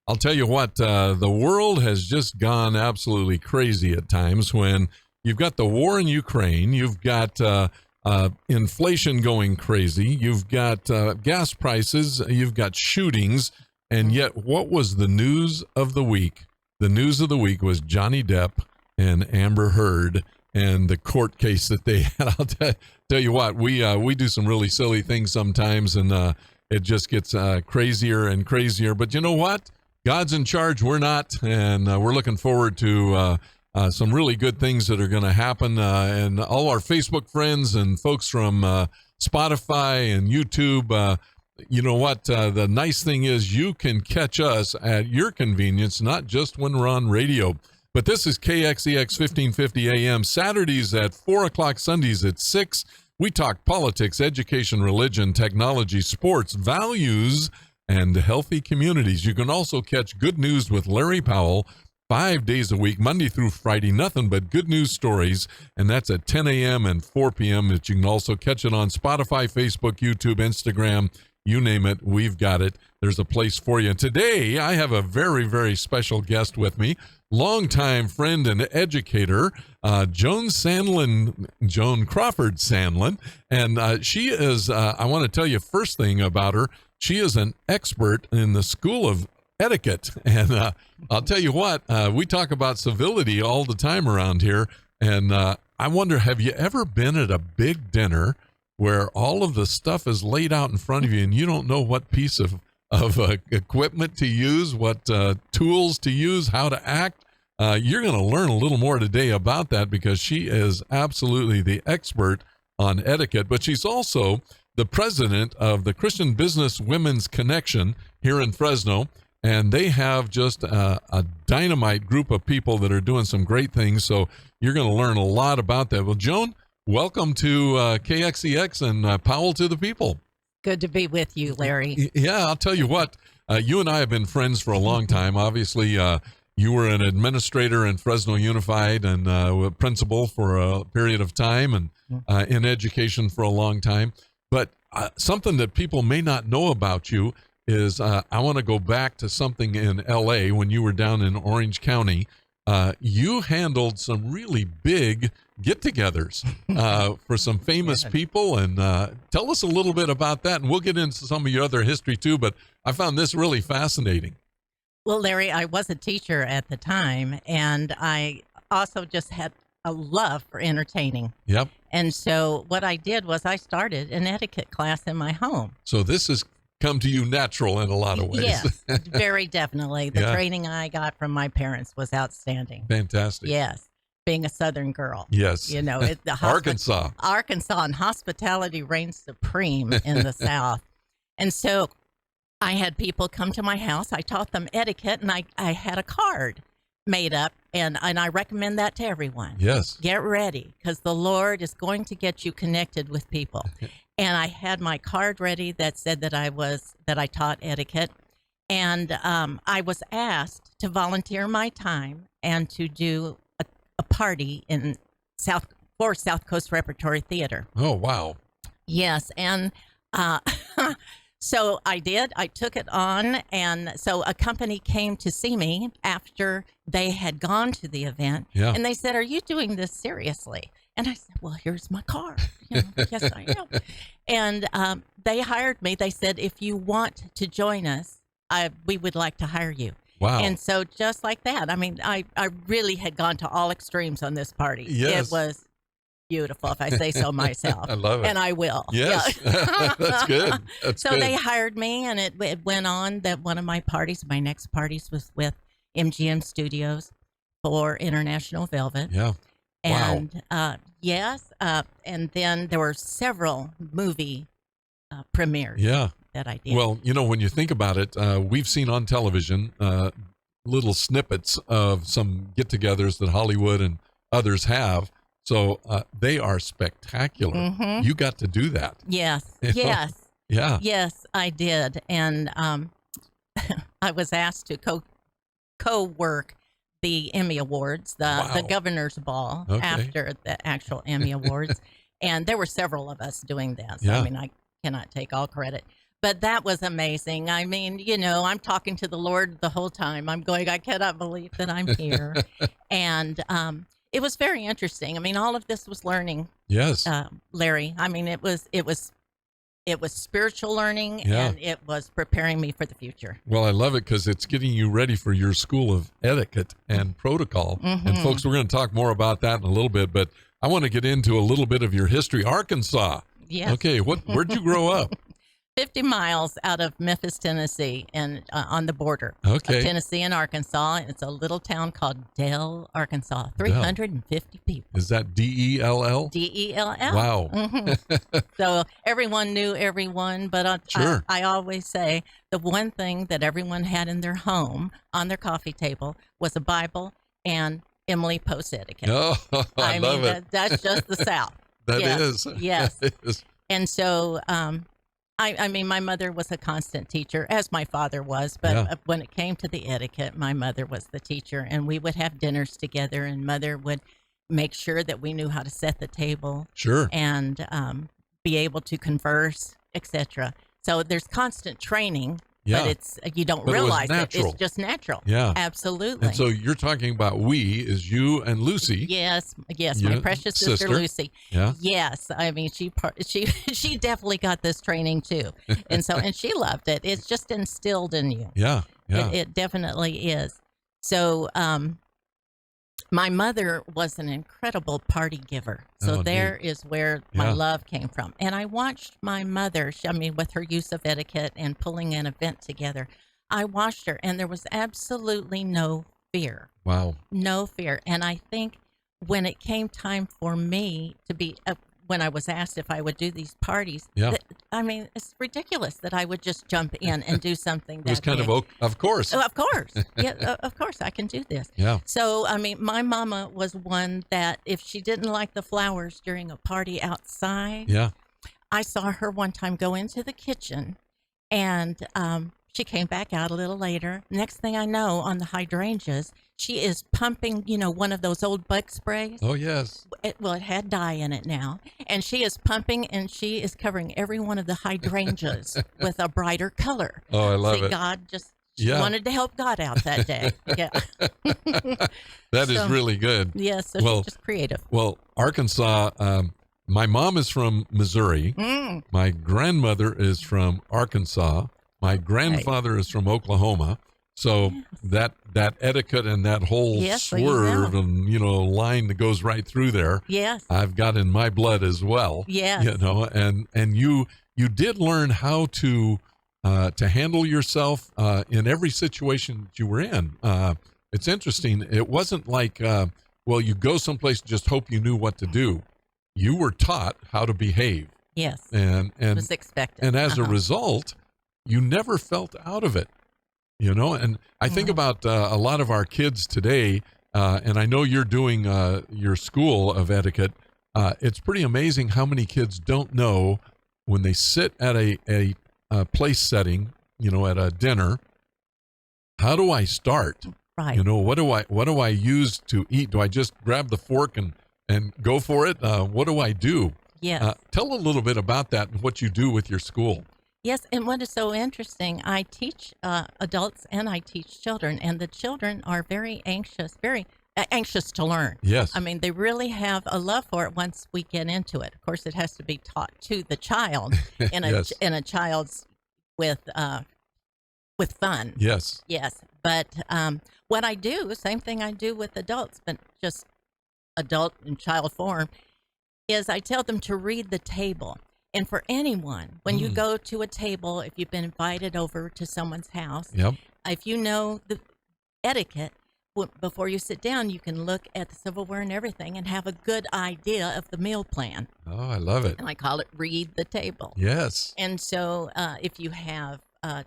I'll tell you what, the world has just gone absolutely crazy at times when you've got the war in Ukraine, you've got inflation going crazy, you've got gas prices, you've got shootings, and yet what was the news of the week? The news of the week was Johnny Depp and Amber Heard and the court case that they had. I'll tell you what, we do some really silly things sometimes, and it just gets crazier and crazier. But you know what? God's in charge. We're not, and we're looking forward to some really good things that are going to happen. And all our Facebook friends and folks from Spotify and YouTube, you know what? The nice thing is you can catch us at your convenience, not just when we're on radio. But this is KXEX 1550 AM, Saturdays at 4 o'clock, Sundays at 6. We talk politics, education, religion, technology, sports, values, and healthy communities. You can also catch Good News with Larry Powell 5 days a week, Monday through Friday, nothing but good news stories, and that's at 10 a.m. and 4 p.m. But you can also catch it on Spotify, Facebook, YouTube, Instagram, you name it, we've got it. There's a place for you. Today, I have a very, very special guest with me, longtime friend and educator, Joan Crawford Sandlin. And she is, I want to tell you first thing about her, she is an expert in the School of Etiquette. And I'll tell you what, we talk about civility all the time around here. And I wonder, have you ever been at a big dinner where all of the stuff is laid out in front of you and you don't know what piece of equipment to use, what tools to use, how to act? You're going to learn a little more today about that because she is absolutely the expert on etiquette, but she's also the president of the Christian Business Women's Connection here in Fresno, and they have just a dynamite group of people that are doing some great things, so you're going to learn a lot about that. Well, Joan, welcome to KXEX and Powell to the People. Good to be with you, Larry. Yeah, I'll tell you what, you and I have been friends for a long time. Obviously, you were an administrator in Fresno Unified and a principal for a period of time and in education for a long time. But something that people may not know about you is I want to go back to something in L.A. when you were down in Orange County. You handled some really big get-togethers for some famous people, and tell us a little bit about that, and we'll get into some of your other history too, but I found this really fascinating. Well, Larry, I was a teacher at the time, and I also just had a love for entertaining. Yep. And so what I did was I started an etiquette class in my home. So this has come to you natural in a lot of ways. Yes, very definitely. The training I got from my parents was outstanding. Fantastic. Yes. Being a Southern girl. Yes. You know, Arkansas and hospitality reigns supreme in the South. And so I had people come to my house. I taught them etiquette, and I had a card made up, and I recommend that to everyone. Yes. Get ready, because the Lord is going to get you connected with people. And I had my card ready that said that I taught etiquette, and I was asked to volunteer my time and to do a party in South Coast Repertory Theater. Oh, wow. Yes, and so I did. I took it on, and so a company came to see me after they had gone to the event, and they said, "Are you doing this seriously?" And I said, "Well, here's my card. You know, yes, I am." And they hired me. They said, "If you want to join us, we would like to hire you." Wow. And so just like that, I mean, I really had gone to all extremes on this party. Yes. It was beautiful, if I say so myself. I love it. And I will. Yes. Yeah. That's good. That's so good. They hired me, and it went on that one of my next parties was with MGM Studios for International Velvet. Yeah. And yes, and then there were several movie premieres that I did. Well, you know, when you think about it, we've seen on television little snippets of some get-togethers that Hollywood and others have. So they are spectacular. Mm-hmm. You got to do that. Yes. Yes. Yeah. Yes, I did. And I was asked to co-work the Emmy Awards, the Governor's Ball after the actual Emmy Awards. And there were several of us doing this. Yeah. I mean, I cannot take all credit. But that was amazing. I mean, you know, I'm talking to the Lord the whole time. I'm going, I cannot believe that I'm here. And it was very interesting. I mean, all of this was learning. Yes. Larry. I mean, it was spiritual learning, and it was preparing me for the future. Well, I love it because it's getting you ready for your school of etiquette and protocol. Mm-hmm. And folks, we're going to talk more about that in a little bit, but I want to get into a little bit of your history. Arkansas. Yes. Okay. Where'd you grow up? 50 miles out of Memphis, Tennessee, and on the border of Tennessee and Arkansas. It's a little town called Dell, Arkansas. 350 people. Is that Dell? Dell. Wow. Mm-hmm. So everyone knew everyone, but I always say the one thing that everyone had in their home on their coffee table was a Bible and Emily Post Etiquette. Oh, I love it. That's just the South. That is. Yes. That is. And so, I mean, my mother was a constant teacher, as my father was, but when it came to the etiquette, my mother was the teacher, and we would have dinners together, and Mother would make sure that we knew how to set the table, and be able to converse, etc. So there's constant training, but you don't realize it. It's just natural. Yeah, absolutely. And so you're talking about is you and Lucy. Yes, my precious sister Lucy. Yeah. Yes, I mean she definitely got this training too, and she loved it. It's just instilled in you. Yeah. It definitely is. So, my mother was an incredible party giver. So there is where my love came from. And I watched my mother, with her use of etiquette and pulling an event together, I watched her, and there was absolutely no fear. Wow. No fear. And I think when it came time for me to be, when I was asked if I would do these parties, it's ridiculous that I would just jump in and do something that it was kind of course. Oh, of course. Yeah, of course I can do this. Yeah. So, my mama was one that if she didn't like the flowers during a party outside, I saw her one time go into the kitchen, and she came back out a little later. Next thing I know, on the hydrangeas, she is pumping, one of those old bug sprays. Oh, yes. It had dye in it now. And she is pumping, and she is covering every one of the hydrangeas with a brighter color. Oh, I love it. God she wanted to help God out that day. Yeah. That is really good. Yes, she's just creative. Well, Arkansas, my mom is from Missouri. Mm. My grandmother is from Arkansas. My grandfather is from Oklahoma. So that etiquette and that whole swerve and, line that goes right through there. Yes. I've got in my blood as well. Yes. And you did learn how to handle yourself in every situation that you were in. It's interesting. It wasn't like, you go someplace and just hope you knew what to do. You were taught how to behave. Yes. And it was expected. And as a result, you never felt out of it, and I think about a lot of our kids today, and I know you're doing your school of etiquette. It's pretty amazing how many kids don't know when they sit at a place setting, at a dinner, how do I start? Right. What do I use to eat? Do I just grab the fork and go for it? What do I do? Yes. Tell a little bit about that and what you do with your school. Yes, and what is so interesting, I teach adults and I teach children, and the children are very anxious to learn. Yes. They really have a love for it once we get into it. Of course, it has to be taught to the child in a child's with fun. Yes. Yes, but what I do, same thing I do with adults, but just adult and child form, is I tell them to read the table. And for anyone, when you go to a table, if you've been invited over to someone's house, if you know the etiquette, before you sit down, you can look at the silverware and everything and have a good idea of the meal plan. Oh, I love it. And I call it read the table. Yes. And so if you have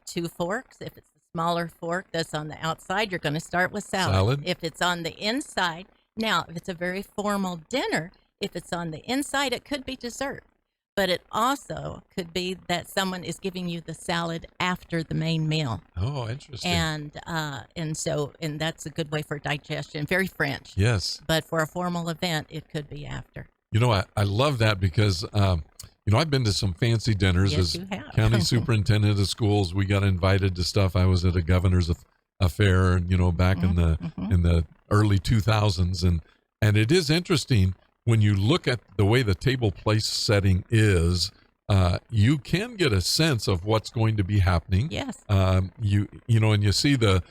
2 forks, if it's the smaller fork that's on the outside, you're going to start with salad. If it's on the inside, now, if it's a very formal dinner, if it's on the inside, it could be dessert. But it also could be that someone is giving you the salad after the main meal. Oh, interesting. And that's a good way for digestion. Very French. Yes. But for a formal event, it could be after. I love that because, I've been to some fancy dinners Yes, as you have. county superintendent of schools. We got invited to stuff. I was at a governor's affair, back in the early 2000s, and it is interesting when you look at the way the table place setting is. You can get a sense of what's going to be happening. Yes. And you see the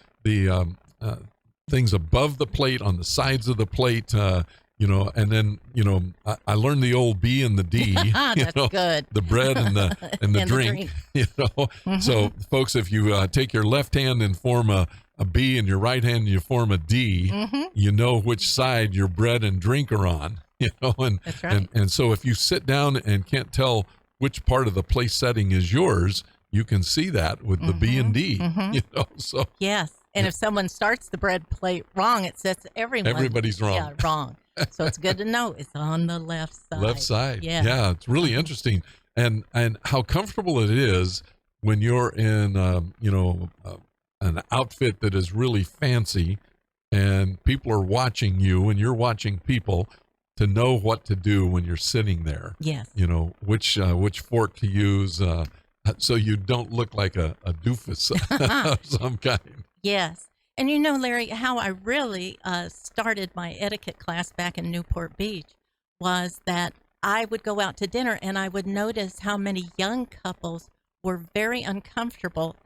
things above the plate, on the sides of the plate, and then I learned the old B and the D. That's good. The bread and the drink. So folks, if you take your left hand and form a B and your right hand and you form a D, you know which side your bread and drink are on. That's right. And so if you sit down and can't tell which part of the place setting is yours, you can see that with the B and D. So yes. And if someone starts the bread plate wrong, it says everybody's wrong. Yeah, wrong. So it's good to know it's on the left side. Left side. Yeah. It's really interesting, and how comfortable it is when you're in an outfit that is really fancy, and people are watching you, and you're watching people, to know what to do when you're sitting there. Yes. Which fork to use, so you don't look like a doofus of some kind. Yes. And Larry, how I really started my etiquette class back in Newport Beach was that I would go out to dinner and I would notice how many young couples were very uncomfortable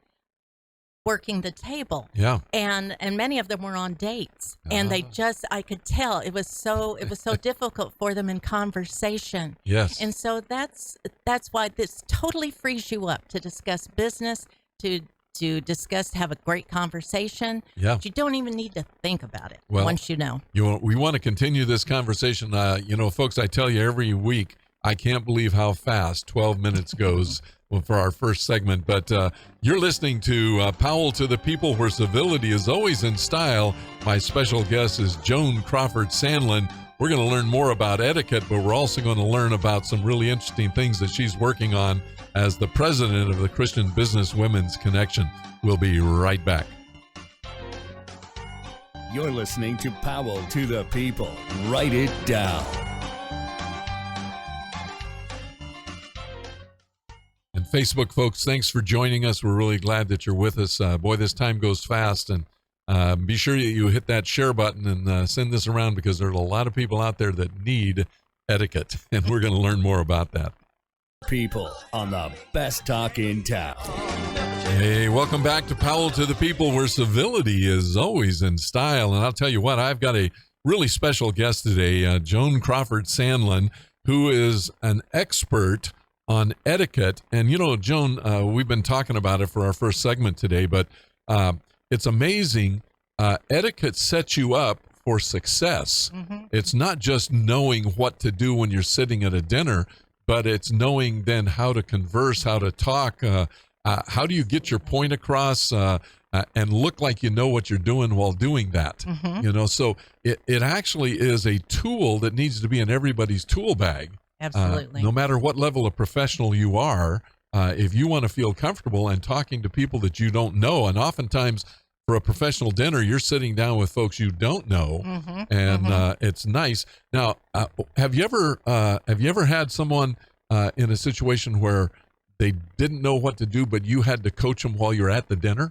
working the table. Yeah. And many of them were on dates. And they I could tell it was so difficult for them in conversation. Yes. And so that's why this totally frees you up to discuss business, to have a great conversation. Yeah. But you don't even need to think about it once you know. We want to continue this conversation. Folks, I tell you every week, I can't believe how fast 12 minutes goes for our first segment. But you're listening to Powell to the People, where civility is always in style. My special guest is Joan Crawford Sandlin. We're going to learn more about etiquette, but we're also going to learn about some really interesting things that she's working on as the president of the Christian Business Women's Connection. We'll be right back. You're listening to Powell to the People. Write it down. And Facebook folks, thanks for joining us. We're really glad that you're with us. Boy, this time goes fast, and be sure you hit that share button and send this around, because there are a lot of people out there that need etiquette, and we're going to learn more about that. People on the best talk in town. Hey, welcome back to Powell to the People, where civility is always in style. And I'll tell you what, I've got a really special guest today, Joan Crawford Sandlin, who is an expert on etiquette. And Joan, we've been talking about it for our first segment today, but it's amazing. Etiquette sets you up for success. It's not just knowing what to do when you're sitting at a dinner, but it's knowing then how to converse, how to talk, how do you get your point across, and look like you know what you're doing while doing that. So it actually is a tool that needs to be in everybody's tool bag. Absolutely. No matter what level of professional you are, if you want to feel comfortable and talking to people that you don't know, and oftentimes for a professional dinner, you're sitting down with folks you don't know, and it's nice. Now, have you ever had someone in a situation where they didn't know what to do, but you had to coach them while you're at the dinner?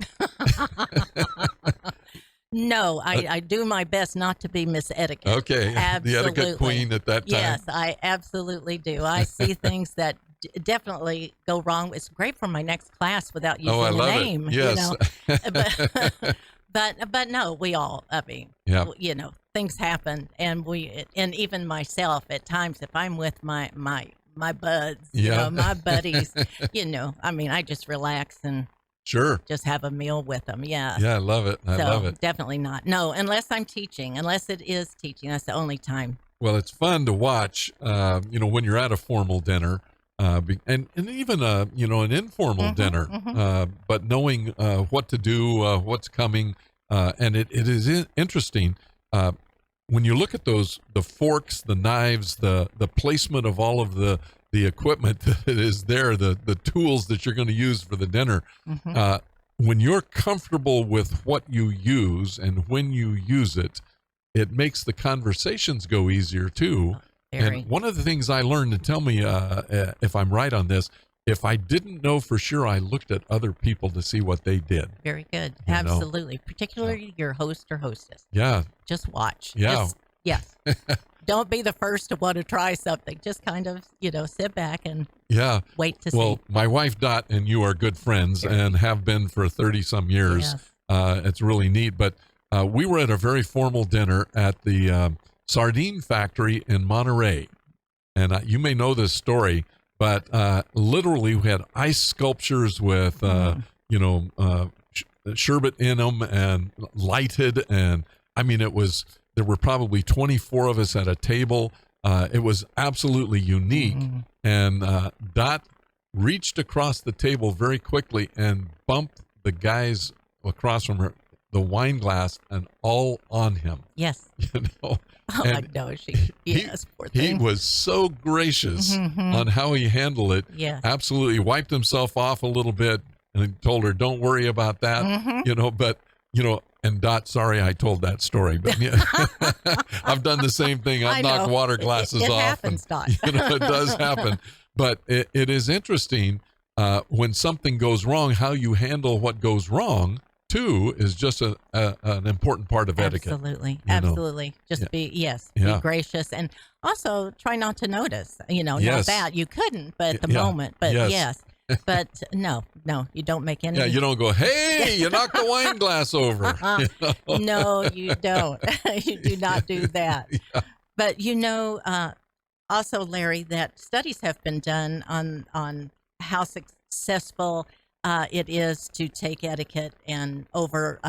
No, I do my best not to be Miss Etiquette. Okay, absolutely. The etiquette queen at that time. Yes, I absolutely do. I see things that definitely go wrong. It's great for my next class without using I love a name. It. Yes. But no, we all. I mean, things happen, and even myself at times, if I'm with my buds, my buddies, I mean, I just relax and. Sure. Just have a meal with them. Yeah. Yeah, I love it. I love it. Definitely not. No, unless I'm teaching. Unless it is teaching. That's the only time. Well, it's fun to watch, when you're at a formal dinner, and even, an informal dinner, but knowing what to do, what's coming. And it is interesting. When you look at the forks, the knives, the placement of all of the equipment that is there, the tools that you're going to use for the dinner, when you're comfortable with what you use and when you use it, it makes the conversations go easier too, Very. And one of the things I learned, to tell me if I'm right on this, if I didn't know for sure, I looked at other people to see what they did. Very good. You Absolutely. Particularly your host or hostess. Yeah. Just watch. Yeah. Yes. Don't be the first to want to try something. Just kind of, sit back and wait to see. Well, my wife Dot and you are good friends and have been for 30-some years. Yes. It's really neat. But we were at a very formal dinner at the sardine factory in Monterey. And you may know this story, but literally we had ice sculptures with, sherbet in them and lighted. And I mean, there were probably 24 of us at a table. It was absolutely unique. And Dot reached across the table very quickly and bumped the guys across from her, the wine glass, and all on him. Yes. Oh, I know. Poor thing. He was so gracious on how he handled it. Yeah. Absolutely wiped himself off a little bit and told her, don't worry about that. And Dot, sorry I told that story, but I've done the same thing. I've knocked water glasses off. It happens, Dot. It does happen. But it is interesting when something goes wrong, how you handle what goes wrong, too, is just an important part of etiquette. Absolutely. Just be gracious. And also try not to notice, not that you couldn't, but at the moment, but yes. But no, you don't make any. Yeah, you don't go, hey, you knocked the wine glass over. No, you don't. You do not do that. Yeah. But also, Larry, that studies have been done on how successful it is to take etiquette and over,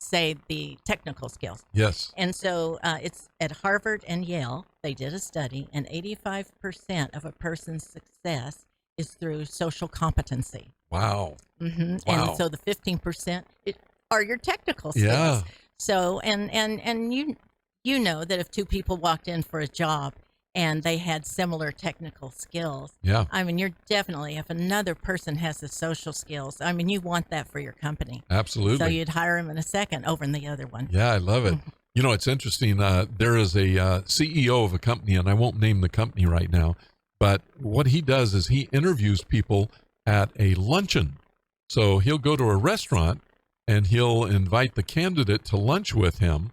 say, the technical skills. Yes. And so it's at Harvard and Yale. They did a study, and 85% of a person's success is through social competency. Wow. Mm-hmm. Wow. And so the 15% are your technical skills. Yeah. So and you know that if two people walked in for a job and they had similar technical skills, I mean, you're definitely, if another person has the social skills, I mean, you want that for your company. Absolutely. So you'd hire him in a second over in the other one. Yeah, I love it. It's interesting. There is a CEO of a company, and I won't name the company right now, but what he does is he interviews people at a luncheon. So he'll go to a restaurant and he'll invite the candidate to lunch with him,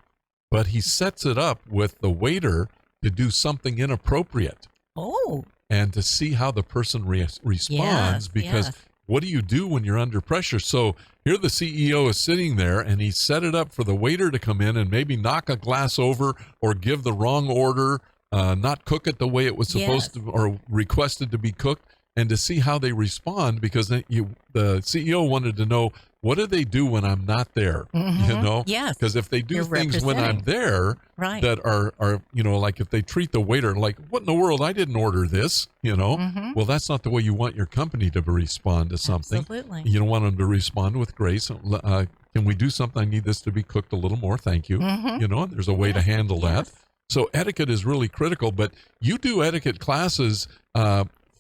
but he sets it up with the waiter to do something inappropriate. Oh. And to see how the person responds, because what do you do when you're under pressure? So here the CEO is sitting there, and he set it up for the waiter to come in and maybe knock a glass over or give the wrong order, not cook it the way it was supposed to or requested to be cooked, and to see how they respond, because the CEO wanted to know, what do they do when I'm not there? Yes. Because if they do things when I'm there that are like if they treat the waiter like, what in the world? I didn't order this, Well, that's not the way you want your company to respond to something. Absolutely. You don't want them to respond with grace. Can we do something? I need this to be cooked a little more. Thank you. And there's a way to handle that. So etiquette is really critical, but you do etiquette classes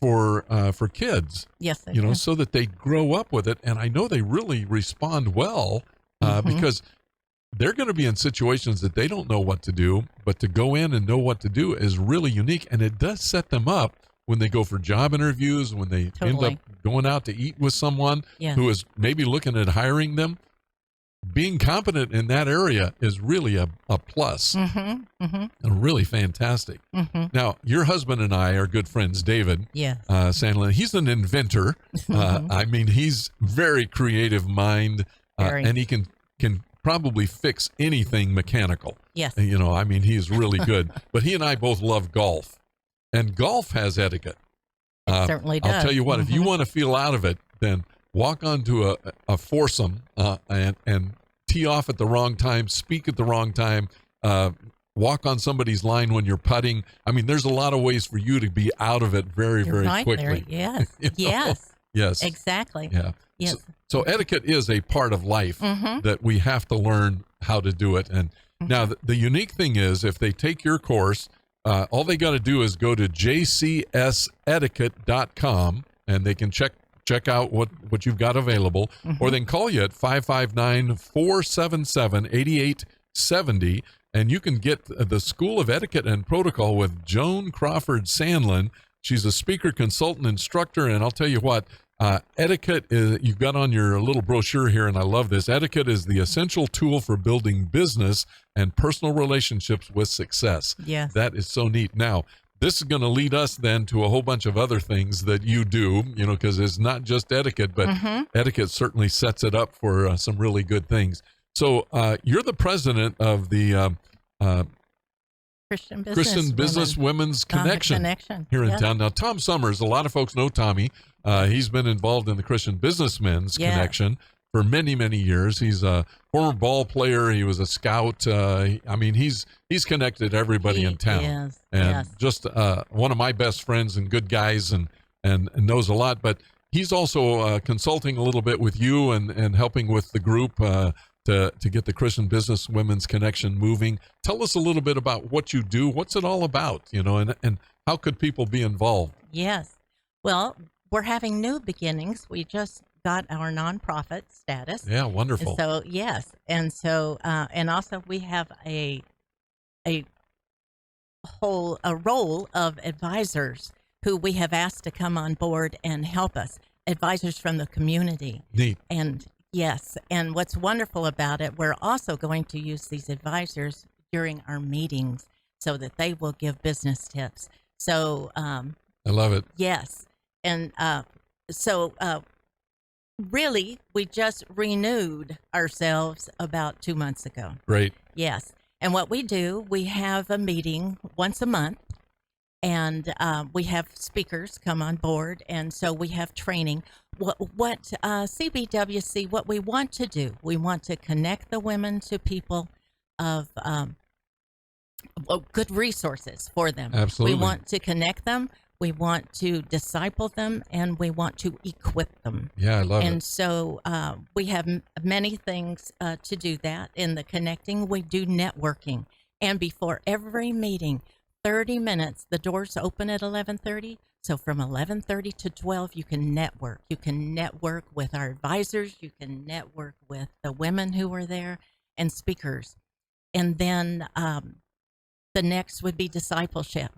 for kids, yes, I so that they grow up with it. And I know they really respond well because they're going to be in situations that they don't know what to do, but to go in and know what to do is really unique. And it does set them up when they go for job interviews, when they end up going out to eat with someone who is maybe looking at hiring them. Being competent in that area is really a plus. And really fantastic. Now, your husband and I are good friends, David. Sandlin. He's an inventor. I mean, he's very creative mind, and he can probably fix anything mechanical. Yes. I mean, he's really good. But he and I both love golf, and golf has etiquette. It certainly does. I'll tell you what, if you want to feel out of it, then walk onto a foursome and tee off at the wrong time, speak at the wrong time, walk on somebody's line when you're putting. I mean, there's a lot of ways for you to be out of it very, very quickly. Larry. Yes. Yes. Exactly. Yeah. Yes. So etiquette is a part of life that we have to learn how to do it. And now the unique thing is, if they take your course, all they got to do is go to jcsetiquette.com, and they can check out what you've got available, or they can call you at 559-477-8870, And you can get the School of Etiquette and Protocol with Joan Crawford Sandlin. She's a speaker, consultant, instructor, and I'll tell you what, etiquette is, you've got on your little brochure here, and I love this. Etiquette is the essential tool for building business and personal relationships with success. Yes. That is so neat. Now, this is going to lead us then to a whole bunch of other things that you do, because it's not just etiquette, but etiquette certainly sets it up for some really good things. So you're the president of the Christian Business Women's Connection here in town. Now, Tom Summers, a lot of folks know Tommy. He's been involved in the Christian Businessmen's Connection for many, many years. He's a former ball player. He was a scout. He's connected everybody in town. And just one of my best friends and good guys and knows a lot. But he's also consulting a little bit with you and helping with the group to get the Christian Business Women's Connection moving. Tell us a little bit about what you do. What's it all about, and how could people be involved? Yes. Well, we're having new beginnings. We just got our nonprofit status. Yeah, wonderful. And so, yes. And so, and also we have a role of advisors who we have asked to come on board and help us, advisors from the community. Neat. And yes, and what's wonderful about it, we're also going to use these advisors during our meetings so that they will give business tips. So I love it. Yes. And really, we just renewed ourselves about 2 months ago. Great. Yes. And what we do, we have a meeting once a month, and we have speakers come on board, and so we have training. What CBWC, what we want to do, we want to connect the women to people of good resources for them. Absolutely. We want to connect them. We want to disciple them, and we want to equip them. Yeah, I love it. And so we have many things to do that. In the connecting, we do networking. And before every meeting, 30 minutes, the doors open at 11:30. So from 11:30 to 12, you can network. You can network with our advisors. You can network with the women who are there and speakers. And then the next would be discipleship.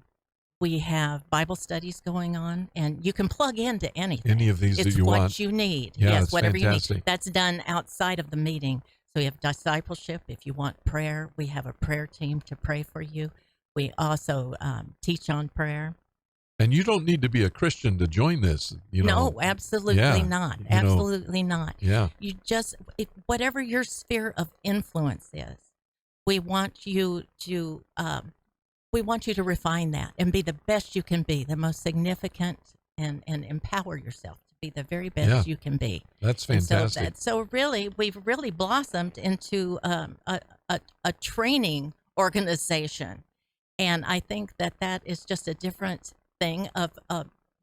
We have Bible studies going on, and you can plug into anything. Any of these that you want. It's what you need. Yeah, yes, it's whatever fantastic. you need. That's done outside of the meeting. So we have discipleship. If you want prayer, we have a prayer team to pray for you. We also teach on prayer. And you don't need to be a Christian to join this. No, absolutely not. Absolutely not. Yeah. You just, whatever your sphere of influence is, we want you to refine that and be the best you can be, the most significant, and empower yourself to be the very best you can be. That's fantastic. So really, we've really blossomed into a training organization. And I think that is just a different thing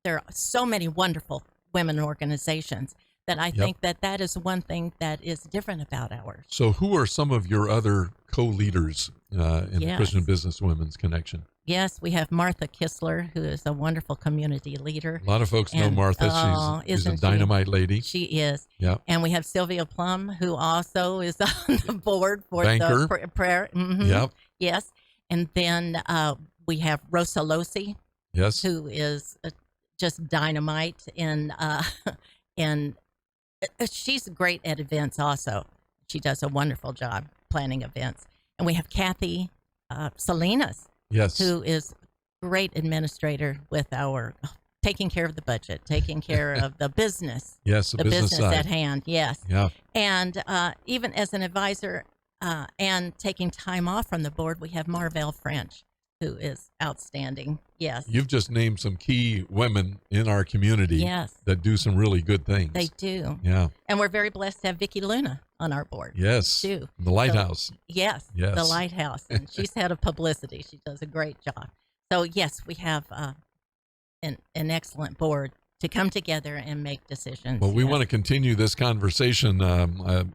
there are so many wonderful women organizations that I think that is one thing that is different about ours. So who are some of your other co-leaders in the Christian Business Women's Connection? Yes, we have Martha Kistler, who is a wonderful community leader. A lot of folks know Martha. She's a dynamite lady. She is. Yeah. And we have Sylvia Plum, who also is on the board for Banker. the prayer. Mm-hmm. Yep. Yes. And then we have Rosa Losi, yes, who is just dynamite, and she's great at events also. She does a wonderful job planning events. And we have Kathy Salinas, yes, who is great administrator with our taking care of the budget, taking care of the business. Yes, the business side. At hand. Yes. Yeah. And even as an advisor and taking time off from the board, we have Marvell French, who is outstanding. Yes. You've just named some key women in our community that do some really good things. They do. Yeah. And we're very blessed to have Vicki Luna on our board. Yes. Too. The Lighthouse. So, yes. The Lighthouse. And she's head of publicity. She does a great job. So, yes, we have an excellent board to come together and make decisions. Well, we want to continue this conversation.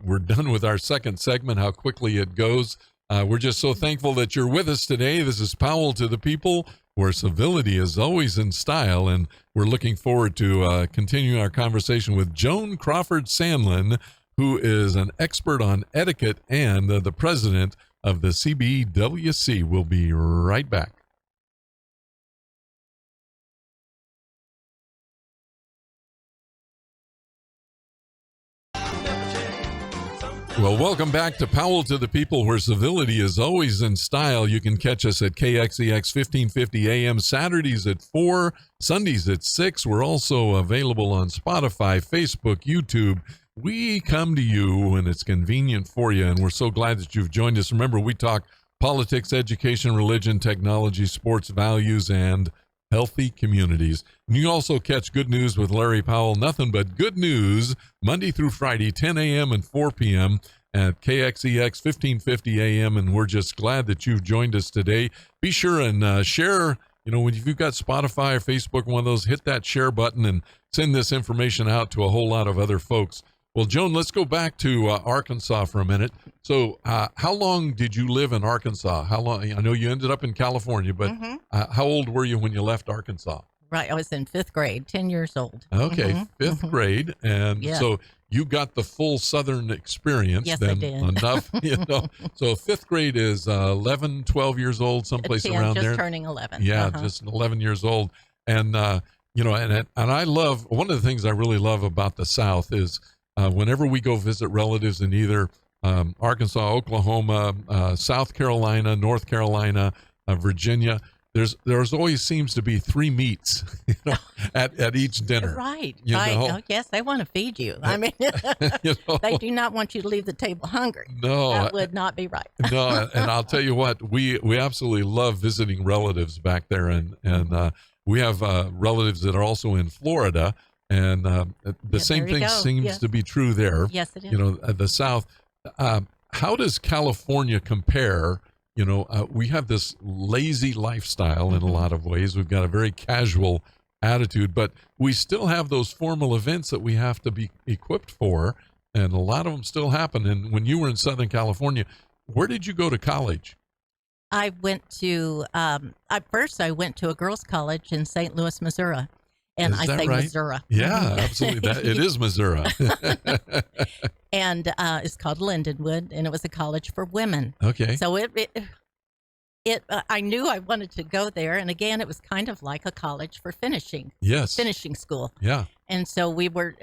We're done with our second segment, how quickly it goes. We're just so thankful that you're with us today. This is Powell to the People, where civility is always in style, and we're looking forward to continuing our conversation with Joan Crawford Sandlin, who is an expert on etiquette and the president of the CBWC. We'll be right back. Well, welcome back to Powell to the People, where civility is always in style. You can catch us at KXEX 1550 AM, Saturdays at 4, Sundays at 6. We're also available on Spotify, Facebook, YouTube. We come to you when it's convenient for you, and we're so glad that you've joined us. Remember, we talk politics, education, religion, technology, sports, values, and healthy communities. And you can also catch Good News with Larry Powell, nothing but good news, Monday through Friday, 10 a.m. and 4 p.m. at KXEX 1550 AM, and we're just glad that you've joined us today. Be sure and share, if you've got Spotify or Facebook, one of those, hit that share button and send this information out to a whole lot of other folks. Well, Joan, let's go back to Arkansas for a minute. So how long did you live in Arkansas? How long? I know you ended up in California, but how old were you when you left Arkansas? Right. I was in 5th grade, 10 years old. Okay, 5th grade. And so you got the full Southern experience. Yes, then I did. Enough, So 5th grade is 11, 12 years old, someplace 10, around just there. turning 11. Yeah, just 11 years old. And, and I love, one of the things I really love about the South is whenever we go visit relatives in either Arkansas, Oklahoma, South Carolina, North Carolina, Virginia, there's always seems to be 3 meats, at each dinner. Right. You right. know? Oh, yes, they want to feed you. I mean, they do not want you to leave the table hungry. No, that would not be right. No, and I'll tell you what, we absolutely love visiting relatives back there, and we have relatives that are also in Florida. And the same thing seems to be true there. Yes, it is. The South. How does California compare? We have this lazy lifestyle in a lot of ways. We've got a very casual attitude, but we still have those formal events that we have to be equipped for, and a lot of them still happen. And when you were in Southern California, where did you go to college? I went to, first I went to a girls' college in St. Louis, Missouri. And I say right? Missouri. Yeah, absolutely. It is Missouri. And it's called Lindenwood, and it was a college for women. Okay. So I knew I wanted to go there. And again, it was kind of like a college for finishing. Yes. Finishing school. Yeah. And so we went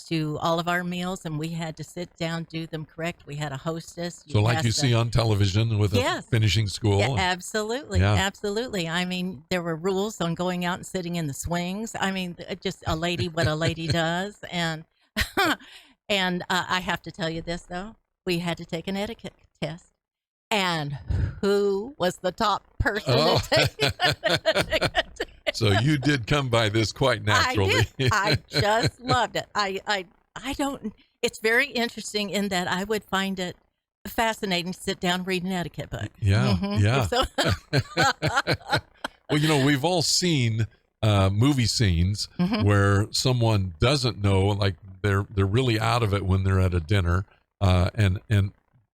to all of our meals, and we had to sit down, do them correct. We had a hostess. So like you see on television with a finishing school. Yeah, absolutely. Yeah. Absolutely. I mean, there were rules on going out and sitting in the swings. I mean, just what a lady does. And I have to tell you this, though. We had to take an etiquette test. And who was the top person to take the test? So you did come by this quite naturally. I just loved it. I don't, it's very interesting in that I would find it fascinating to sit down and read an etiquette book. Yeah. Yeah. So, well, we've all seen movie scenes where someone doesn't know, like they're really out of it when they're at a dinner, and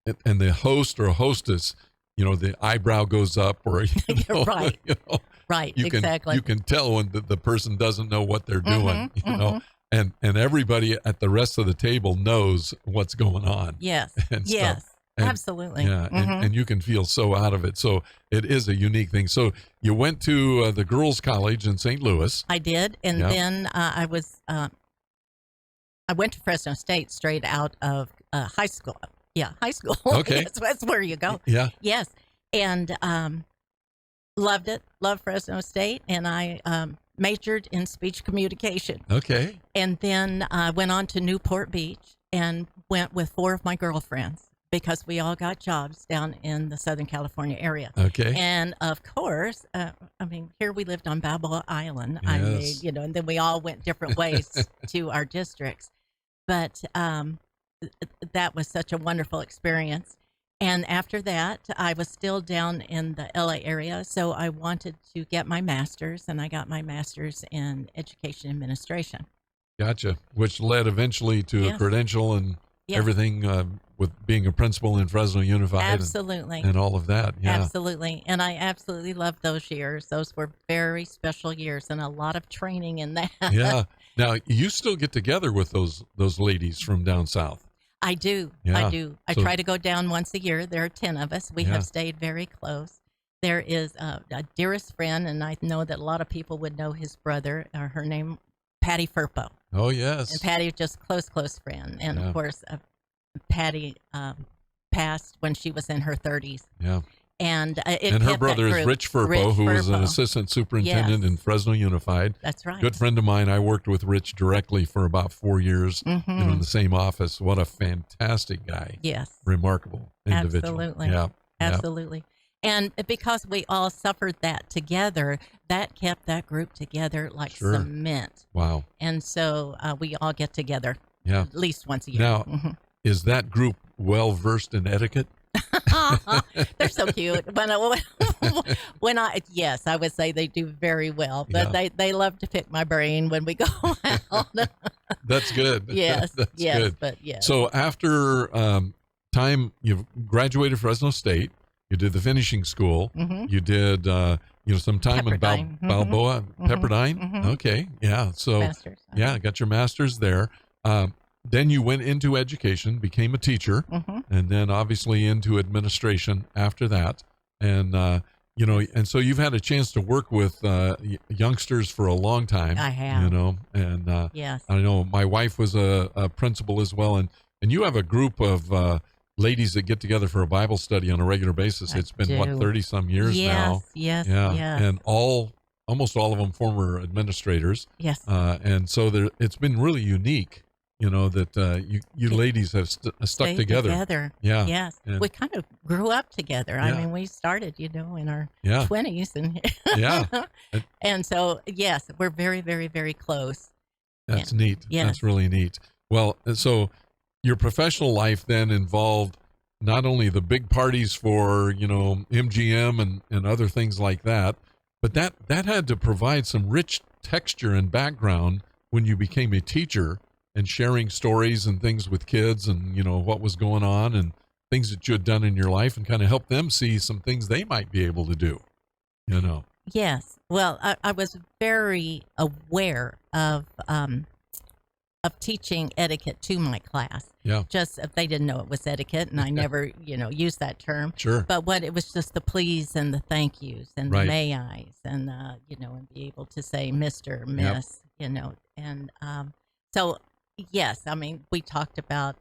the host or hostess, the eyebrow goes up, or right. Right, exactly. You can tell when the person doesn't know what they're doing, and everybody at the rest of the table knows what's going on. Yes, and yes, stuff. And, absolutely. Yeah, and you can feel so out of it. So it is a unique thing. So you went to the girls' college in St. Louis. I did, and then I went to Fresno State straight out of high school. Yeah, high school. Okay, that's where you go. Yeah. Yes, and loved it. Loved Fresno State, and I majored in speech communication. Okay. And then I went on to Newport Beach and went with 4 of my girlfriends because we all got jobs down in the Southern California area. Okay. And of course, here we lived on Balboa Island. Yes. And then we all went different ways to our districts. But that was such a wonderful experience. And after that, I was still down in the LA area, so I wanted to get my master's, and I got my master's in education administration. Gotcha. Which led eventually to a credential and everything with being a principal in Fresno Unified. Absolutely. And all of that. Yeah. Absolutely. And I absolutely loved those years. Those were very special years and a lot of training in that. Yeah. Now, you still get together with those ladies from down south. I do. Yeah. I do. I So- try to go down once a year. There are 10 of us. We Yeah. have stayed very close. There is a dearest friend, and I know that a lot of people would know his brother, or her name, Patty Furpo. Oh, yes. And Patty was just close friend. And, Yeah. of course, Patty passed when she was in her 30s. Yeah. And And her kept that brother is group. Rich Furpo, who was an Furpo. assistant superintendent Yes. in Fresno Unified. That's right. Good friend of mine. I worked with Rich directly for about 4 years Mhm. in the same office. What a fantastic guy. Yes. Remarkable individual. Absolutely. Yeah. Absolutely. And because we all suffered that together, that kept that group together like Sure. cement. Wow. And so we all get together Yeah. at least once a year. Now, Mhm. is that group well versed in etiquette? They're so cute. Yes, I would say they do very well. But Yeah. they love to pick my brain when we go out. That's good. Yes, That's yes, good. but yes. So after time, you've graduated Fresno State. You did the finishing school. Mhm. You did some time in Pepperdine. Mhm. Balboa, Mhm. Pepperdine. Mhm. Okay, yeah. So Masters. yeah, got your master's there. Then you went into education, became a teacher, Mhm. and then obviously into administration after that. And and so you've had a chance to work with youngsters for a long time. I have. And Yes. I know my wife was a principal as well, and you have a group of ladies that get together for a Bible study on a regular basis. I It's been do. 30-some years now. Yes. Yeah, Yes. and almost all of them former administrators, Yes. and so it's been really unique. That you ladies have stuck Stay together. Yeah. Yes. And- We kind of grew up together. I Yeah. mean, we started, in our Yeah. 20s. And Yeah. and so, yes, we're very, very, very close. That's neat. Yes. That's really neat. Well, so your professional life then involved not only the big parties for, MGM and other things like that, but that had to provide some rich texture and background when you became a teacher and sharing stories and things with kids and, what was going on and things that you had done in your life and kind of help them see some things they might be able to do, Yes. Well, I was very aware of teaching etiquette to my class. Yeah. Just if they didn't know it was etiquette, and I never, used that term. Sure. But it was just the please and the thank yous and Right. the may I's and and be able to say Mr., Miss, and so yes, I mean we talked about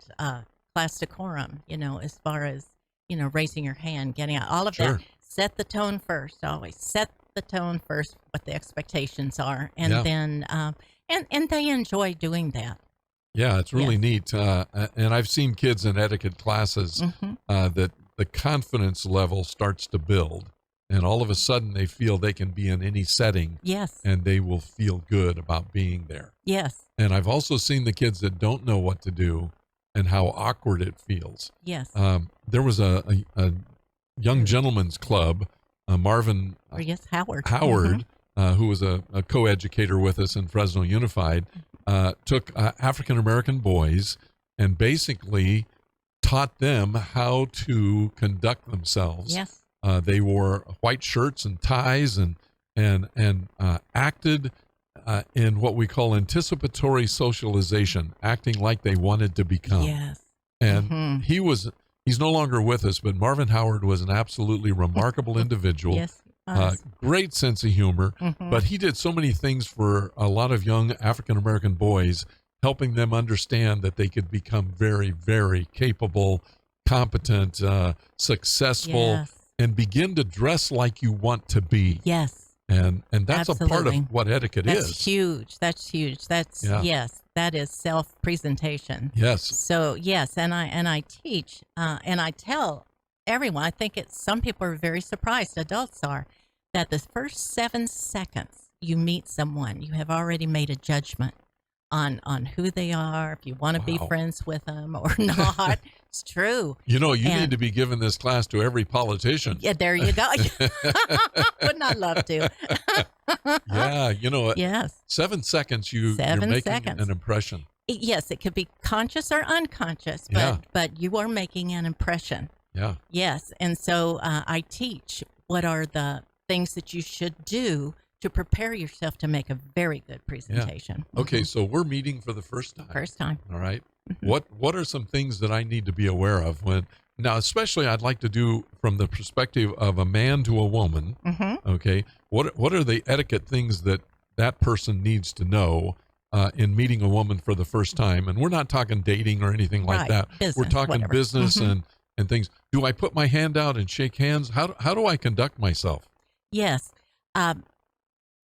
class decorum, as far as raising your hand, getting out, all of Sure. that. Set the tone first. Always set the tone first. What the expectations are, and Yeah. then and they enjoy doing that. Yeah, it's really Yes. neat. And I've seen kids in etiquette classes Mhm. that the confidence level starts to build. And all of a sudden they feel they can be in any setting Yes. and they will feel good about being there. Yes. And I've also seen the kids that don't know what to do and how awkward it feels. Yes. There was a young gentleman's club, Marvin Yes, Howard. Howard, who was a co-educator with us in Fresno Unified, took African-American boys and basically taught them how to conduct themselves. Yes. They wore white shirts and ties and acted in what we call anticipatory socialization, acting like they wanted to become. Yes. And Mhm. he's no longer with us, but Marvin Howard was an absolutely remarkable individual. Yes. Us. Great sense of humor, Mhm. but he did so many things for a lot of young African-American boys, helping them understand that they could become very, very capable, competent, successful, Yes. and begin to dress like you want to be. Yes. And that's a part Absolutely. of what etiquette That's is. huge. That's huge. That's Yeah. yes. That is self-presentation. Yes. So yes, and I teach and I tell everyone. I think some people are very surprised. Adults are that the first 7 seconds you meet someone, you have already made a judgment on who they are, if you want to be Wow. friends with them or not. It's true. You need And- to be giving this class to every politician. Yeah, there you go. Wouldn't I love to? Yeah, Yes. 7 seconds you're 7 making seconds. an impression. Yes, it could be conscious or unconscious, Yeah. but you are making an impression. Yeah. Yes, and so I teach what are the things that you should do to prepare yourself to make a very good presentation. Okay, so we're meeting for the first time. First time. All right. What are some things that I need to be aware of when now, especially I'd like to do from the perspective of a man to a woman. Okay, what are the etiquette things that person needs to know in meeting a woman for the first time? And we're not talking dating or anything like that. Business, we're talking whatever. business and things. Do I put my hand out and shake hands? How do I conduct myself? Yes.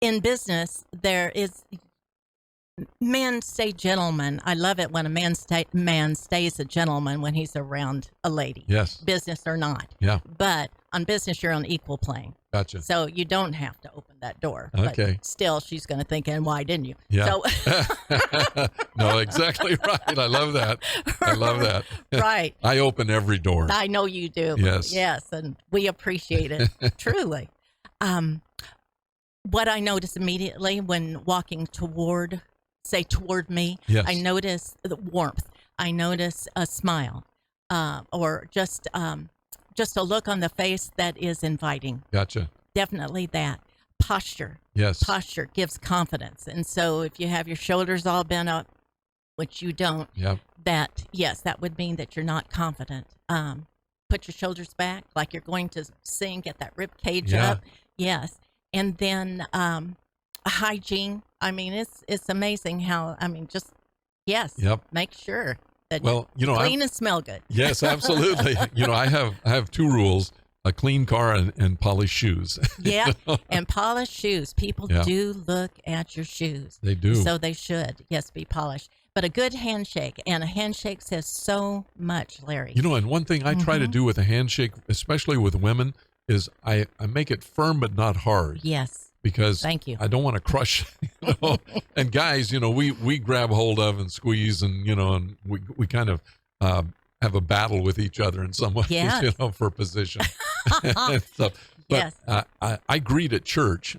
In business, there is men stay gentlemen. I love it when a man stays a gentleman when he's around a lady. Yes. Business or not. Yeah. But on business, you're on equal plane. Gotcha. So you don't have to open that door. Okay. But still, she's going to think, and why didn't you? Yeah. So No, exactly right. I love that. I love that. Right. I open every door. I know you do. Yes. Yes, and we appreciate it, truly. What I notice immediately when walking toward me, Yes. I notice the warmth. I notice a smile, or just a look on the face that is inviting. Gotcha. Definitely that. Posture. Yes. Posture gives confidence. And so if you have your shoulders all bent up, which you don't, Yeah. that would mean that you're not confident. Put your shoulders back like you're going to sing, get that rib cage Yeah. up. Yes. And then hygiene. I mean, it's amazing how, just, yes. Yep. Make sure that Well, you're clean and smell good. Yes, absolutely. I have two rules: a clean car and polished shoes. Yeah. And polished shoes. People Yeah. do look at your shoes. They do. So they should, yes, be polished. But a good handshake, and a handshake says so much, Larry. And one thing I try to do with a handshake, especially with women, is I make it firm but not hard. Yes. Because Thank you. I don't want to crush, And guys, we grab hold of and squeeze and, and we kind of have a battle with each other in some ways, Yes. for position. And stuff. But Yes. I greet at church.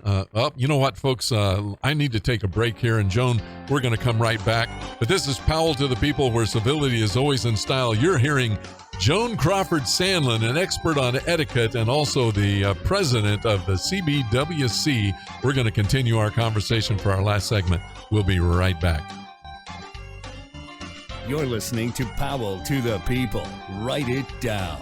You know what, folks? I need to take a break here. And Joan, we're going to come right back. But this is Powell to the People, where civility is always in style. You're hearing Joan Crawford Sandlin, an expert on etiquette and also the president of the CBWC. We're going to continue our conversation for our last segment. We'll be right back. You're listening to Powell to the People. Write it down.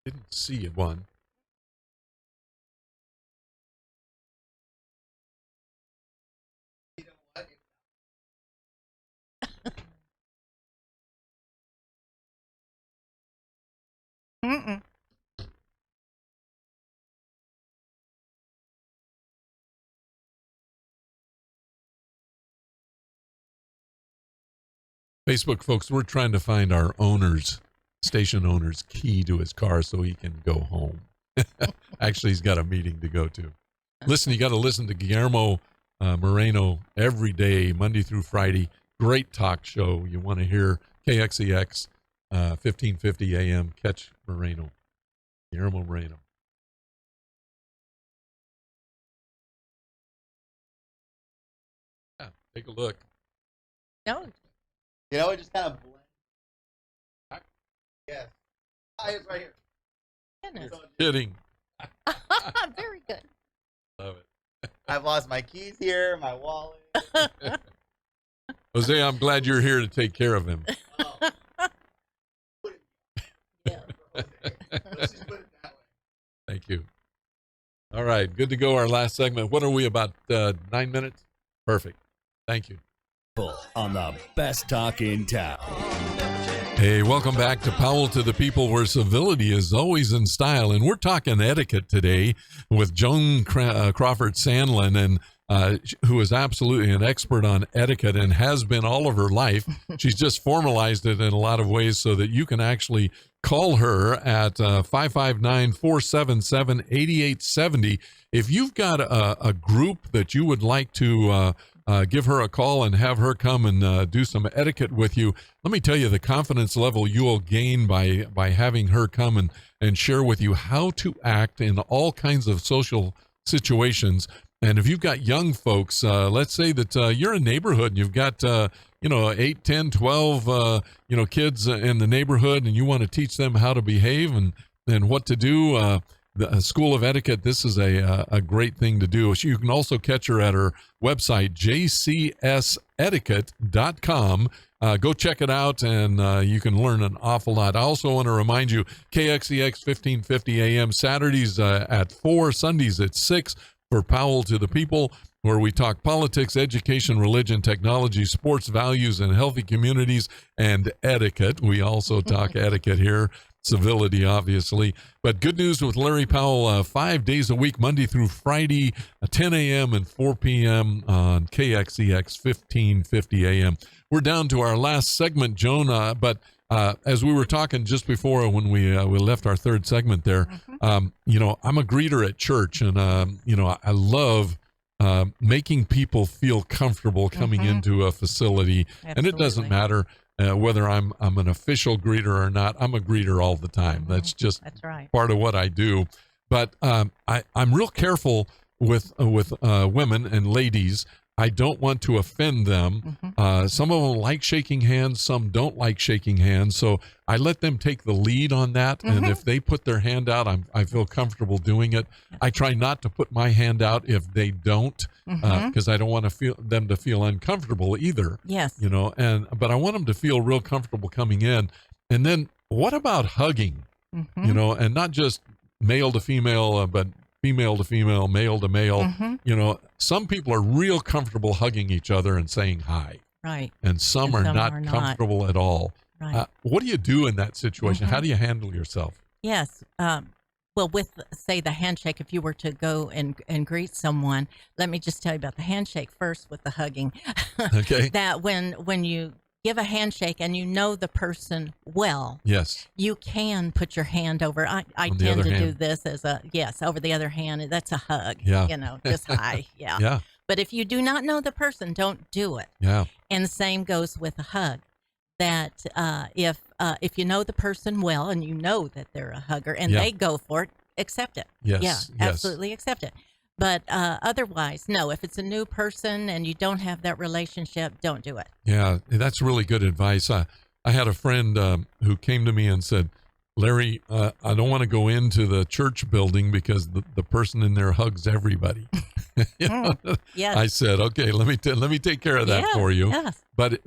Didn't see one. Mm-mm. Facebook folks, we're trying to find our station owner's key to his car so he can go home. Actually, he's got a meeting to go to. Listen, you got to listen to Guillermo Moreno every day, Monday through Friday. Great talk show. You want to hear KXEX 1550 AM. Catch Moreno, Guillermo Moreno. Yeah, take a look. No. It just kind of blends. Yes. It's right here. Goodness. Kidding. Very good. Love it. I've lost my keys here, my wallet. Jose, I'm glad you're here to take care of him. Oh. Yeah. Let's just put it that way. Thank you. All right, good to go. Our last segment. What are we, about 9 minutes? Perfect. Thank you. On the best talk in town. Hey, welcome back to Powell to the People, where civility is always in style. And we're talking etiquette today with Joan Crawford Sandlin, and who is absolutely an expert on etiquette and has been all of her life. She's just formalized it in a lot of ways so that you can actually call her at 559-477-8870. If you've got a group that you would like to give her a call and have her come and do some etiquette with you, let me tell you the confidence level you will gain by having her come and share with you how to act in all kinds of social situations. And if you've got young folks, let's say that you're a neighborhood and you've got, 8, 10, 12, kids in the neighborhood, and you want to teach them how to behave and what to do. The School of Etiquette, this is a great thing to do. You can also catch her at her website, jcsetiquette.com. Go check it out, and you can learn an awful lot. I also want to remind you, KXEX 1550 AM, Saturdays at 4, Sundays at 6 for Powell to the People, where we talk politics, education, religion, technology, sports, values, and healthy communities, and etiquette. We also talk etiquette here. Civility, obviously. But good news with Larry Powell, 5 days a week, Monday through Friday, 10 a.m. and 4 p.m. on KXEX 1550 AM. We're down to our last segment, Joan, but as we were talking just before when we left our third segment there, I'm a greeter at church, and, I love making people feel comfortable coming into a facility. Absolutely. And it doesn't matter whether I'm an official greeter or not. I'm a greeter all the time. That's just part of what I do. But I'm real careful with women and ladies. I don't want to offend them. Some of them like shaking hands, some don't like shaking hands. So I let them take the lead on that. And if they put their hand out, I feel comfortable doing it. I try not to put my hand out if they don't, because I don't want them to feel uncomfortable either. Yes. But I want them to feel real comfortable coming in. And then what about hugging? And not just male to female, but female to female, male to male. Some people are real comfortable hugging each other and saying hi. Right. And some are not comfortable at all. Right. What do you do in that situation? How do you handle yourself? Yes. Well, with, say, the handshake, if you were to go and greet someone, let me just tell you about the handshake first with the hugging. Okay. That when you give a handshake and you know the person well, yes, you can put your hand over. I tend to do this as over the other hand. That's a hug. Yeah. Just hi. Yeah. Yeah. But if you do not know the person, don't do it. Yeah. And the same goes with a hug. That if you know the person well and you know that they're a hugger and they go for it, accept it. Yes. Yeah. Absolutely accept it. But otherwise, no, if it's a new person and you don't have that relationship, don't do it. Yeah, that's really good advice. I had a friend who came to me and said, Larry, I don't want to go into the church building because the person in there hugs everybody. Yes. I said, okay, let me take care of that for you. Yes. But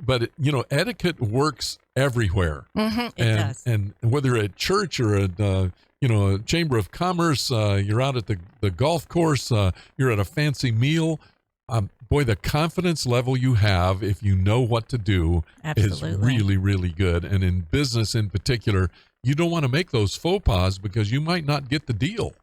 etiquette works everywhere. It does. And whether at church or at a chamber of commerce, you're out at the golf course, you're at a fancy meal. Boy, the confidence level you have if you know what to do is really, really good. And in business in particular, you don't want to make those faux pas because you might not get the deal.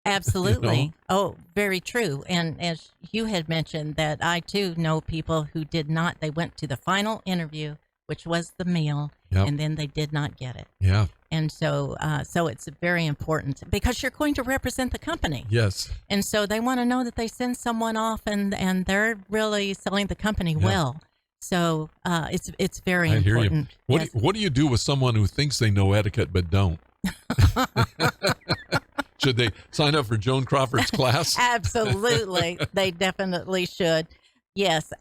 Absolutely. Oh, very true. And as you had mentioned, that I too know people who did not, they went to the final interview, which was the meal, and then they did not get it. Yeah. And so it's very important because you're going to represent the company. Yes. And so they want to know that they send someone off and they're really selling the company well. So it's very important. Hear you. What do you do with someone who thinks they know etiquette but don't? Should they sign up for Joan Crawford's class? Absolutely. They definitely should. Yes.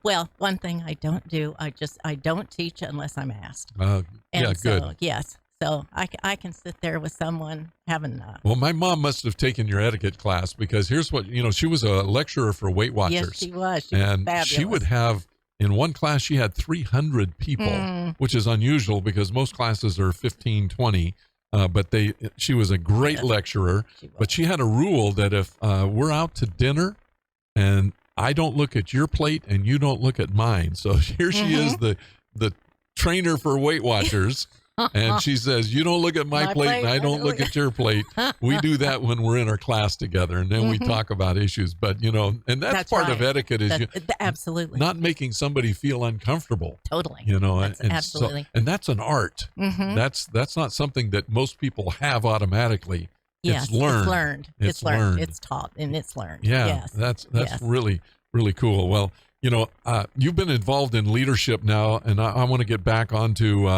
Well, one thing I don't do, I don't teach unless I'm asked. Good. Yes. So I can sit there with someone having. Well, my mom must have taken your etiquette class because here's what, she was a lecturer for Weight Watchers. Yes, she was. She was fabulous. She would have, in one class, she had 300 people, which is unusual because most classes are 15, 20. But she was a great lecturer, but she had a rule that if we're out to dinner and I don't look at your plate and you don't look at mine. So here she is, the trainer for Weight Watchers. And she says, you don't look at my plate and I don't look at your plate. We do that when we're in our class together. And then we talk about issues. But, and that's part of etiquette is absolutely not making somebody feel uncomfortable. Totally. Absolutely. So, and that's an art. That's not something that most people have automatically. Yes, it's learned. It's learned. It's taught and it's learned. Yeah. Yes. That's really, really cool. Well, you've been involved in leadership now, and I want to get back onto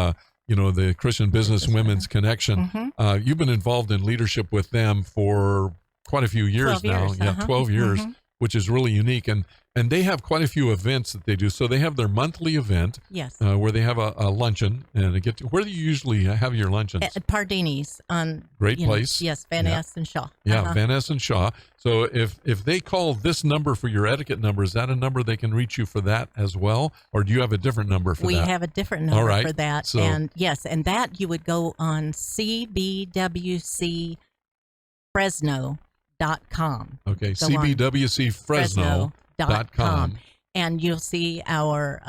the Christian Business Women's Connection. You've been involved in leadership with them for quite a few years now. 12 years. which is really unique. And they have quite a few events that they do. So they have their monthly event, yes, where they have a luncheon, and where do you usually have your luncheons? At Pardini's on Great place. Yes, Van Ness and Shaw. Yeah, Van Ness and Shaw. So if they call this number for your etiquette number, is that a number they can reach you for that as well, or do you have a different number for that? We have a different number All right. for that, So, and yes, and that you would go on CBWCFresno.com. okay, Go on CBWCFresno.com. and you'll see our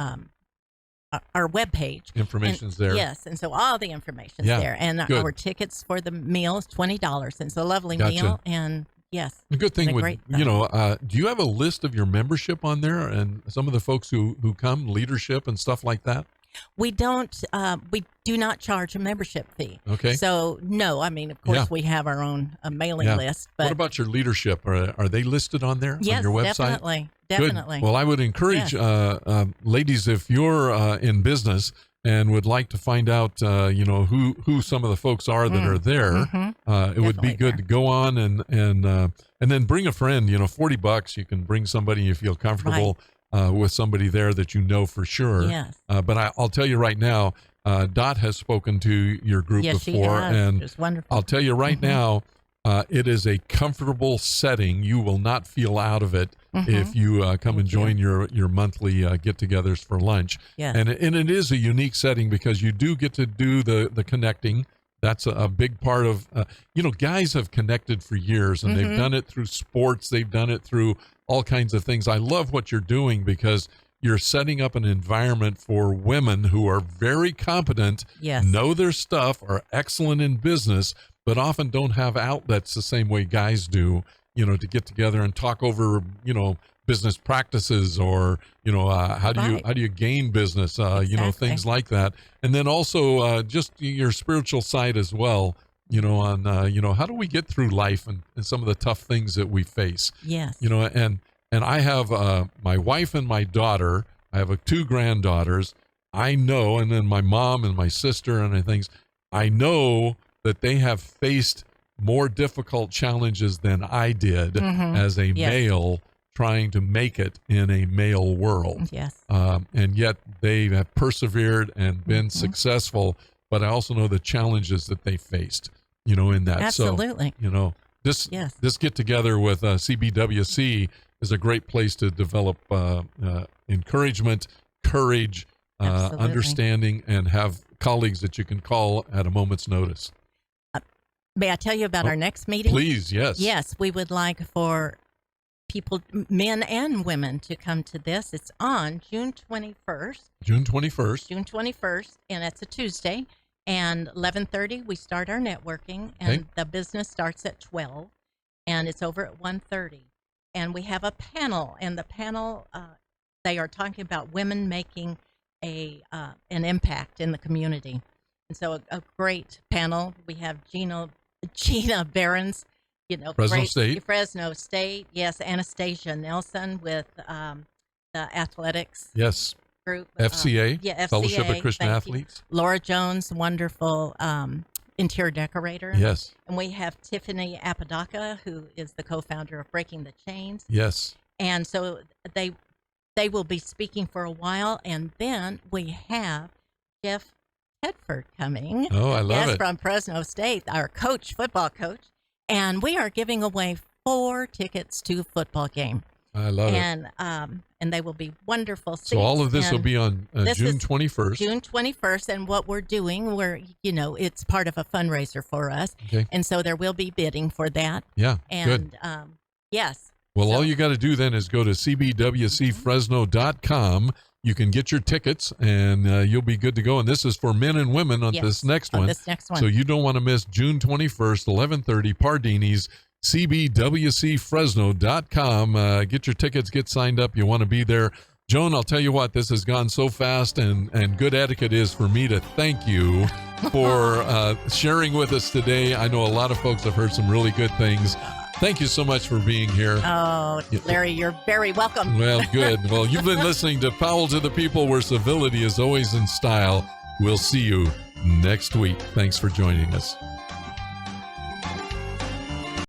webpage. Information's there. Yes, and so all the information's Yeah, there, and good. our tickets for the meal is $20, and it's a lovely Gotcha. meal, and yes. The good thing and a would, great do you have a list of your membership on there and some of the folks who come, leadership and stuff like that? We don't. We do not charge a membership fee. Okay. So no, I mean, of course, Yeah. we have our own mailing Yeah. list. But What about your leadership? Are they listed on there yes, on your website? definitely. Good. Well, I would encourage ladies, if you're in business and would like to find out, who some of the folks are that are there, it would be Definitely good there. to go on and then bring a friend. $40, you can bring somebody you feel comfortable with somebody there that you know for sure. Yes. But I'll tell you right now, Dot has spoken to your group Yes, she before, has. and It's wonderful. I'll tell you right now, it is a comfortable setting. You will not feel out of it if you come and join your monthly get-togethers for lunch. Yes. And it is a unique setting because you do get to do the connecting. That's a big part of, guys have connected for years, and they've done it through sports. They've done it through all kinds of things. I love what you're doing because you're setting up an environment for women who are very competent, Yes. know their stuff, are excellent in business, but often don't have outlets the same way guys do, to get together and talk over, business practices or, how do you gain business, Exactly. things like that. And then also just your spiritual side as well, on, how do we get through life and some of the tough things that we face, Yes. and I have my wife and my daughter. I have two granddaughters. I know, and then my mom and my sister and things. I know that they have faced more difficult challenges than I did as a Yes. male trying to make it in a male world. Yes. And yet they have persevered and been successful. But I also know the challenges that they faced, in that. Absolutely. So, this get together with CBWC is a great place to develop encouragement, courage, Absolutely. understanding, and have colleagues that you can call at a moment's notice. May I tell you about our next meeting? Please, yes. Yes, we would like for people, men and women, to come to this. It's on June 21st. June 21st. June 21st, and it's a Tuesday. And 11:30, we start our networking, and the business starts at 12, and it's over at 1:30. And we have a panel, and the panel, they are talking about women making an impact in the community. And so a great panel. We have Gina Behrens, Fresno State, yes, Anastasia Nelson with the athletics Yes. group. FCA, FCA, Fellowship of Christian thank you. Athletes. Laura Jones, wonderful interior decorator. Yes. And we have Tiffany Apodaca, who is the co-founder of Breaking the Chains. Yes. And so they will be speaking for a while, and then we have Jeff Tedford coming. Oh, I love it. From Fresno State, our football coach, and we are giving away 4 tickets to a football game. I love it. And they will be wonderful seats. So all of this will be on June 21st. June 21st, and what we're doing, it's part of a fundraiser for us, Okay. and so there will be bidding for that. Yeah, And good. yes. Well, So- all you got to do then is go to CBWCFresno.com. You can get your tickets, and you'll be good to go. And this is for men and women on this next one. This next one. So you don't want to miss June 21st, 11:30, Pardini's, CBWCFresno.com. Get your tickets, get signed up. You want to be there. Joan, I'll tell you what, this has gone so fast, and good etiquette is for me to thank you for sharing with us today. I know a lot of folks have heard some really good things. Thank you so much for being here. Oh, Larry, you're very welcome. Well, good. Well, you've been listening to Powell to the People, where civility is always in style. We'll see you next week. Thanks for joining us.